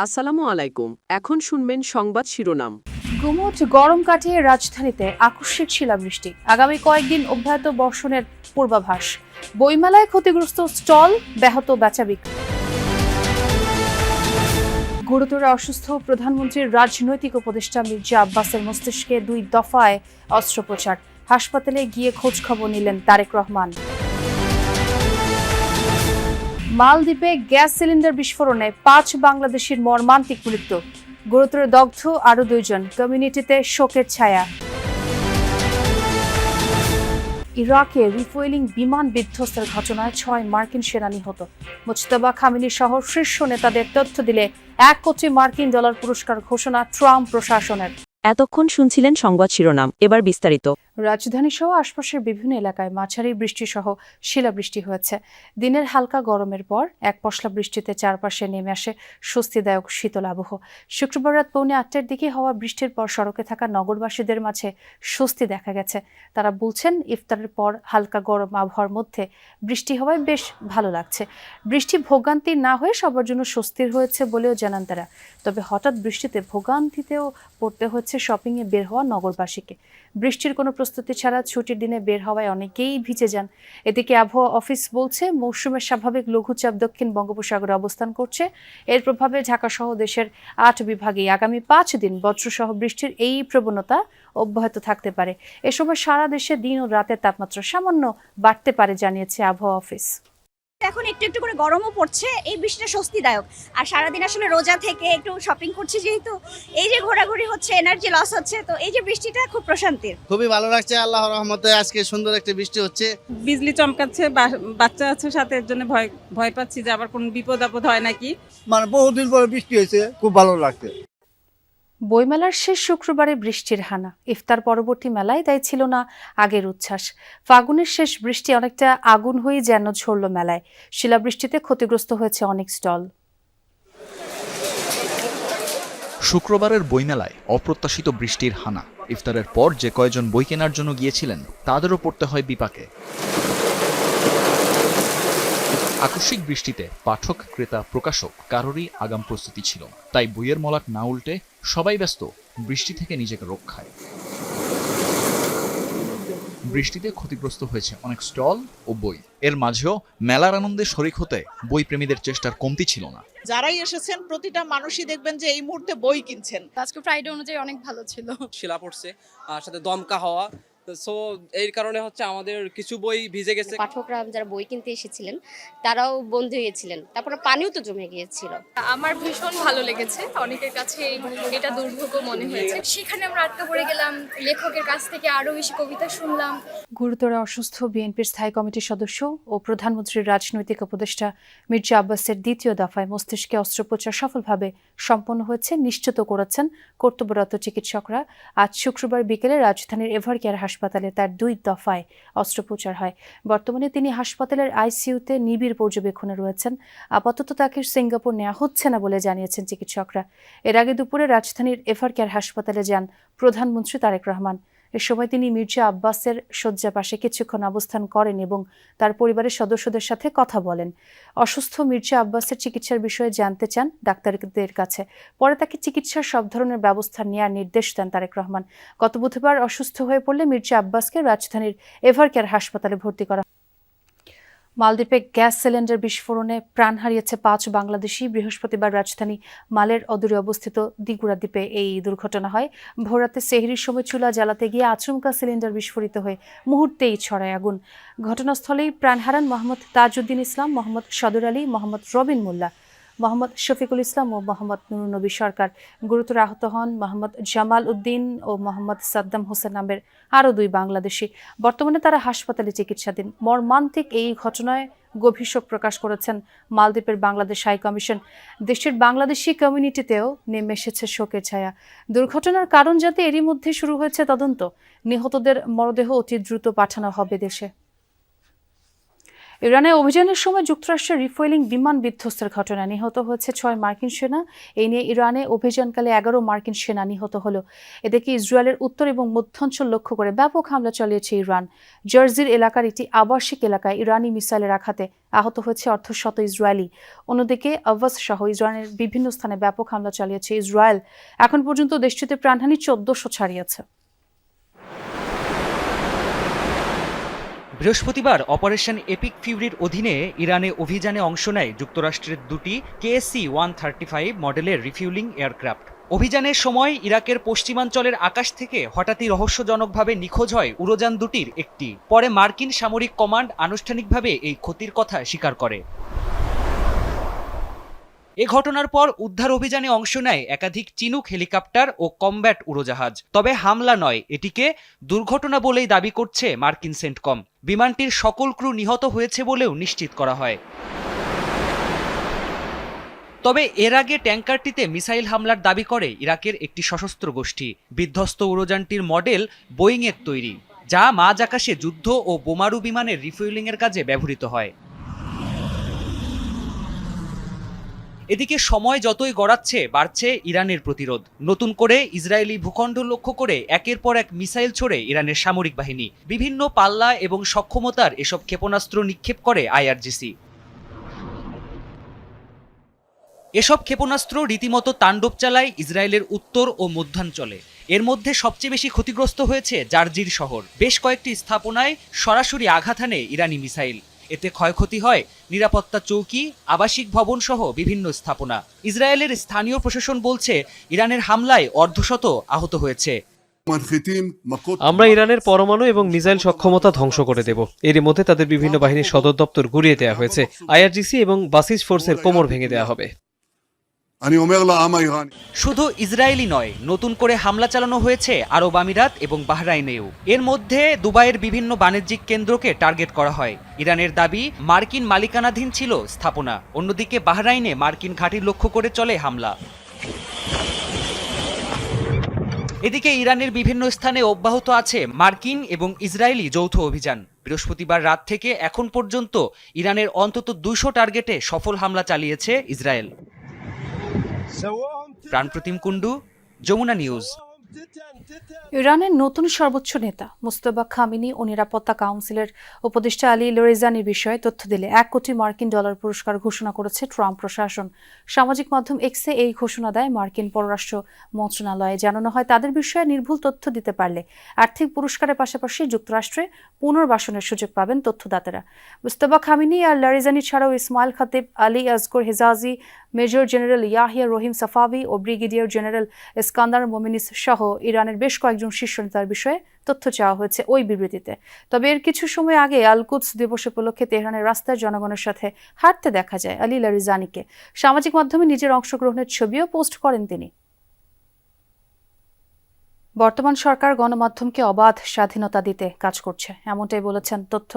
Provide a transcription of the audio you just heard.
আসসালামু আলাইকুম। এখন শুনবেন সংবাদ শিরোনাম। গুমোট গরম কাটিয়ে রাজধানীতে আকস্মিক শিলাবৃষ্টি, আগামী কয়েকদিন অব্যাহত বর্ষণের পূর্বাভাস। বইমেলায় ক্ষতিগ্রস্ত স্টল, ব্যাহত বেচাবিক্রি। গুরুতর অসুস্থ প্রধানমন্ত্রীর রাজনৈতিক উপদেষ্টা মির্জা আব্বাসের মস্তিষ্কে 2 দফায় অস্ত্রোপচার, হাসপাতালে গিয়ে খোঁজ খবর নিলেন তারেক রহমান। মালদ্বীপে গ্যাস সিলিন্ডার বিস্ফোরণে 5 বাংলাদেশির মর্মান্তিক মৃত্যু, গুরুতর দগ্ধ আরও 2 জন, কমিউনিটিতে শোকের ছায়া। ইরাকে রিফুয়েলিং বিমান বিধ্বস্তের ঘটনায় 6 মার্কিন সেনা নিহত। মুজতবা খামেনি সহ শীর্ষ নেতাদের তথ্য দিলে $1 কোটি পুরস্কার ঘোষণা ট্রাম্প প্রশাসনের। এতক্ষণ শুনছিলেন সংবাদ শিরোনাম, এবার বিস্তারিত। রাজধানী সহ আশপাশের বিভিন্ন এলাকায় মাঝারি বৃষ্টি সহ শিলাবৃষ্টি হয়েছে। দিনের হালকা গরমের পর এক পশলা বৃষ্টিতে চারপাশে নেমে আসে স্বস্তিদায়ক শীতল আবহ। শুক্রবার রাত 8:45-টার দিকে হওয়া বৃষ্টির পর সড়কে থাকা নগরবাসীদের মাঝে স্বস্তি দেখা গেছে। তারা বলছেন, ইফতারের পর হালকা গরম আবহাওয়ার মধ্যে বৃষ্টি হওয়ায় বেশ ভালো লাগছে। বৃষ্টি ভোগান্তি না হয়ে সবার জন্য স্বস্তির হয়েছে বলেও জানান তারা। তবে হঠাৎ বৃষ্টিতে ভোগান্তিতেও পড়তে হচ্ছে শপিংয়ে বের হওয়া নগরবাসীকে। বৃষ্টির কোনো প্রস্তুতি ছাড়া ছুটির দিনে বের হওয়ায় অনেকেই ভিজে যান। এদিকে আবহাওয়া অফিস বলছে, মৌসুমের স্বাভাবিক লঘুচাপ দক্ষিণ বঙ্গোপসাগরে অবস্থান করছে। এর প্রভাবে ঢাকা সহ দেশের 8 বিভাগে আগামী 5 দিন বজ্রসহ বৃষ্টির এই প্রবণতা অব্যাহত থাকতে পারে। এ সময় সারা দেশে দিন ও রাতের তাপমাত্রা সামান্য বাড়তে পারে জানিয়েছে আবহাওয়া অফিস। এখন একটু একটু করে গরমও পড়ছে, এই বৃষ্টিটা স্বস্তিদায়ক। আর সারাদিন আসলে রোজা থেকে একটু শপিং করছি, যেহেতু এই যে ঘোরাঘুরি হচ্ছে, এনার্জি লস হচ্ছে, তো এই যে বৃষ্টিটা খুব প্রশান্তির। খুবই ভালো লাগছে, আল্লাহর রহমতে আজকে সুন্দর একটা বৃষ্টি হচ্ছে। বিজলি চমকাচ্ছে, বাচ্চা আছে সাথে, এর জন্য ভয় পাচ্ছি যে আবার কোন বিপদ আপদ হয় নাকি। মানে বহুদিন পরে বৃষ্টি হয়েছে, খুব ভালো লাগছে। বইমেলার শেষ শুক্রবারে বৃষ্টির হানা, ইফতার পরবর্তী মেলায় তাই ছিল না আগের উচ্ছ্বাস। ফাগুনের শেষ বৃষ্টি অনেকটা আগুন হয়ে যেন ঝরল মেলায়। শিলাবৃষ্টিতে ক্ষতিগ্রস্ত হয়েছে অনেক স্টল। শুক্রবারের বইমেলায় অপ্রত্যাশিত বৃষ্টির হানা। ইফতারের পর যে কয়েকজন বই কেনার জন্য গিয়েছিলেন তাদেরও পড়তে হয় বিপাকে। আকস্মিক বৃষ্টিতে পাঠক, ক্রেতা, প্রকাশক কারোরই আগাম প্রস্তুতি ছিল না। তাই বইয়ের মলাট না উল্টে সবাই ব্যস্ত বৃষ্টি থেকে নিজেকে রক্ষায়। বৃষ্টিতে ক্ষতিগ্রস্ত হয়েছে অনেক স্টল ও বই। এর মাঝেও মেলার আনন্দে শরিক হতে বই প্রেমীদের চেষ্টার কমতি ছিল না। যারাই এসেছেন প্রতিটা মানুষই দেখবেন যে এই মুহূর্তে বই কিনছেন। আজকে ফ্রাইডে অনুযায়ী অনেক ভালো ছিল। শিলা পড়ছে আর সাথে দমকা হাওয়া, সো এর কারণে হচ্ছে আমাদের কিছু বই ভিজে গেছে। পাঠকরা যারা বই কিনতে এসেছিলেন তারাও বন্ধ হয়েছিলেন, তারপরে পানিও তো জমে গিয়েছিল। আমার ভীষণ ভালো লেগেছে, অনেকের কাছে এটা দুর্ভোগ মনে হয়েছে। সেখানে আমরা আটকা পড়ে গেলাম, লেখকের কাছ থেকে আরো বেশি কবিতা শুনলাম। গুরুতর অসুস্থ বিএনপির স্থায়ী কমিটির সদস্য ও প্রধানমন্ত্রীর রাজনৈতিক উপদেষ্টা মির্জা আব্বাসের দ্বিতীয় দফায় মস্তিষ্কে অস্ত্রোপচার সফলভাবে সম্পন্ন হয়েছে নিশ্চিত করেছেন কর্তব্যরত চিকিৎসকরা। আজ শুক্রবার বিকেলে রাজধানীর এভারকেয়ার হাসপাতালে তার 2 দফায় অস্ত্রোপচার হয়। বর্তমানে তিনি হাসপাতালের আইসিইউতে নিবিড় পর্যবেক্ষণে রয়েছেন। আপাতত তাকে সিঙ্গাপুর নেওয়া হচ্ছে না বলে জানিয়েছেন চিকিৎসকরা। এর আগে দুপুরে রাজধানীর এভারকেয়ার হাসপাতালে যান প্রধানমন্ত্রী তারেক রহমান। এ সময় তিনি মির্জা আব্বাসের শয্যা পাশে কিছুক্ষণ অবস্থান করেন এবং তার পরিবারের সদস্যদের সাথে কথা বলেন। অসুস্থ মির্জা আব্বাসের চিকিৎসার বিষয়ে জানতে চান ডাক্তারদের কাছে। পরে তাকে চিকিৎসার সব ধরনের ব্যবস্থা নেওয়ার নির্দেশ দেন তারেক রহমান। গত বুধবার অসুস্থ হয়ে পড়লে মির্জা আব্বাসকে রাজধানীর এভারকেয়ার হাসপাতালে ভর্তি করা। মালদ্বীপে গ্যাস সিলিন্ডার বিস্ফোরণে প্রাণ হারিয়েছে 5 বাংলাদেশি। বৃহস্পতিবার রাজধানী মালের অদূরে অবস্থিত দিগুড়া দ্বীপে এই দুর্ঘটনা হয়। ভোররাতে সেহরির সময় চুলা জ্বালাতে গিয়ে আচমকা সিলিন্ডার বিস্ফোরিত হয়ে মুহূর্তেই ছড়ায় আগুন। ঘটনাস্থলেই প্রাণ হারান মোহাম্মদ তাজউদ্দিন ইসলাম, মোহাম্মদ সদর আলী, মোহাম্মদ রবিন মোল্লা, মোহাম্মদ শফিকুল ইসলাম ও মোহাম্মদ নুরুন নবী সরকার। গুরুতর আহত হন মোহাম্মদ জামাল উদ্দিন ও মোহাম্মদ সাদ্দাম হোসেন নামের আরও 2 বাংলাদেশি। বর্তমানে তারা হাসপাতালে চিকিৎসাধীন। মর্মান্তিক এই ঘটনায় গভীর শোক প্রকাশ করেছেন মালদ্বীপের বাংলাদেশ হাই কমিশন। দেশের বাংলাদেশি কমিউনিটিতেও নেমে এসেছে শোকের ছায়া। দুর্ঘটনার কারণ যাতে এরই মধ্যে শুরু হয়েছে তদন্ত। নিহতদের মরদেহ অতি দ্রুত পাঠানো হবে দেশে। ইরানে অভিযানের সময় যুক্তরাষ্ট্রের রিফুয়েলিং বিমান বিধ্বস্তের ঘটনা নিহত হয়েছে 6 মার্কিন সেনা। এই নিয়ে ইরানে অভিযানকালে 11 মার্কিন সেনা নিহত হলো। এদিকে ইসরায়েলের উত্তর এবং মধ্যাঞ্চল লক্ষ্য করে ব্যাপক হামলা চালিয়েছে ইরান। জার্জির এলাকার একটি আবাসিক এলাকায় ইরানি মিসাইলের আঘাতে আহত হয়েছে অর্ধশত ইসরায়েলি। অন্যদিকে আওয়াজ সহ ইসরায়েলের বিভিন্ন স্থানে ব্যাপক হামলা চালিয়েছে ইসরায়েল। এখন পর্যন্ত দেশটিতে প্রাণহানি 1400 ছাড়িয়েছে। বৃহস্পতিবার অপারেশন এপিক ফিউরির অধীনে ইরানে অভিযানে অংশ নেয় যুক্তরাষ্ট্রের দুটি KC-135 মডেলের রিফিউলিং এয়ারক্রাফট। অভিযানের সময় ইরাকের পশ্চিমাঞ্চলের আকাশ থেকে হঠাৎই রহস্যজনকভাবে নিখোঁজ হয় উড়োযান দুটির একটি। পরে মার্কিন সামরিক কমান্ড আনুষ্ঠানিকভাবে এই ক্ষতির কথা স্বীকার করে। এ ঘটনার পর উদ্ধার অভিযানে অংশ নেয় একাধিক চিনুক হেলিকপ্টার ও কমব্যাট উড়োজাহাজ। তবে হামলা নয়, এটিকে দুর্ঘটনা বলেই দাবি করছে মার্কিন সেন্টকম। বিমানটির সকল ক্রু নিহত হয়েছে বলেও নিশ্চিত করা হয়। তবে এর আগে ট্যাঙ্কারটিতে মিসাইল হামলার দাবি করে ইরাকের একটি সশস্ত্র গোষ্ঠী। বিধ্বস্ত উড়োযানটির মডেল বোয়িংয়ের তৈরি, যা মাঝ আকাশে যুদ্ধ ও বোমারু বিমানের রিফুয়েলিংয়ের কাজে ব্যবহৃত হয়। এদিকে সময় যতই গড়াচ্ছে বাড়ছে ইরানের প্রতিরোধ। নতুন করে ইসরায়েলি ভূখণ্ড লক্ষ্য করে একের পর এক মিসাইল ছোড়ে ইরানের সামরিক বাহিনী। বিভিন্ন পাল্লা এবং সক্ষমতার এসব ক্ষেপণাস্ত্র নিক্ষেপ করে IRGC। এসব ক্ষেপণাস্ত্র রীতিমতো তাণ্ডব চালায় ইসরায়েলের উত্তর ও মধ্যাঞ্চলে। এর মধ্যে সবচেয়ে বেশি ক্ষতিগ্রস্ত হয়েছে জার্জির শহর। বেশ কয়েকটি স্থাপনায় সরাসরি আঘাত হানে ইরানি মিসাইল। এতে ক্ষয়ক্ষতি হয় নিরাপত্তা চৌকি, আবাসিক ভবন সহ বিভিন্ন স্থাপনা। ইসরায়েলের স্থানীয় প্রশাসন বলছে ইরানের হামলায় অর্ধশত আহত হয়েছে। আমরা ইরানের পরমাণু এবং মিসাইল সক্ষমতা ধ্বংস করে দেব। এর মধ্যে তাদের বিভিন্ন বাহিনীর সদর দপ্তর গুড়িয়ে দেওয়া হয়েছে। IRGC এবং বাসিজ ফোর্সের কোমর ভেঙে দেওয়া হবে। শুধু ইসরায়েলি নয়, নতুন করে হামলা চালানো হয়েছে আরব আমিরাত এবং বাহরাইনেও। এর মধ্যে দুবাইয়ের বিভিন্ন বাণিজ্যিক কেন্দ্রকে টার্গেট করা হয়। ইরানের দাবি মার্কিন মালিকানাধীন ছিল স্থাপনা। অন্যদিকে বাহরাইনে মার্কিন ঘাঁটি লক্ষ্য করে চলে হামলা। এদিকে ইরানের বিভিন্ন স্থানে অব্যাহত আছে মার্কিন এবং ইসরায়েলি যৌথ অভিযান। বৃহস্পতিবার রাত থেকে এখন পর্যন্ত ইরানের অন্তত 200 টার্গেটে সফল হামলা চালিয়েছে ইসরায়েল। প্রাণপ্রতিম কুণ্ডু, যমুনা নিউজ। ইরানের নতুন সর্বোচ্চ নেতা মুজতবা খামেনি ও নিরাপত্তা কাউন্সিলের উপদেষ্টা আলী লরিজানির বিষয়ে তথ্য দিলে $1 কোটি মার্কিন পুরস্কার ঘোষণা করেছে ট্রাম্প প্রশাসন। সামাজিক মাধ্যম এক্সে এই ঘোষণা দেয় মার্কিন পররাষ্ট্র মন্ত্রণালয়ে। জানানো হয় তাদের বিষয়ে নির্ভুল তথ্য দিতে পারলে আর্থিক পুরস্কারের পাশাপাশি যুক্তরাষ্ট্রে পুনর্বাসনের সুযোগ পাবেন তথ্যদাতারা। মুজতবা খামেনি আর লরিজানি ছাড়াও ইসমাইল খতিব, আলী আসগর হেজাজি, মেজর জেনারেল ইয়াহিয়া রহিম সাফাভি ও ব্রিগেডিয়ার জেনারেল ইস্কান্দার মোমিনিস সহ ইরানের বেশ কয়েকজন শীর্ষ নেতার বিষয়ে তথ্য চাওয়া হয়েছে ওই বিবৃতিতে। তবে এর কিছু সময় আগে আল কুদস দিবস উপলক্ষে তেহরানের রাস্তায় জনগণের সাথে হাঁটতে দেখা যায় আলী লরিজানিকে। সামাজিক মাধ্যমে নিজের অংশগ্রহণের ছবিও পোস্ট করেন তিনি। বর্তমান সরকার গণমাধ্যমকে অবাধ স্বাধীনতা দিতে কাজ করছে, এমনটাই বলেছেন তথ্য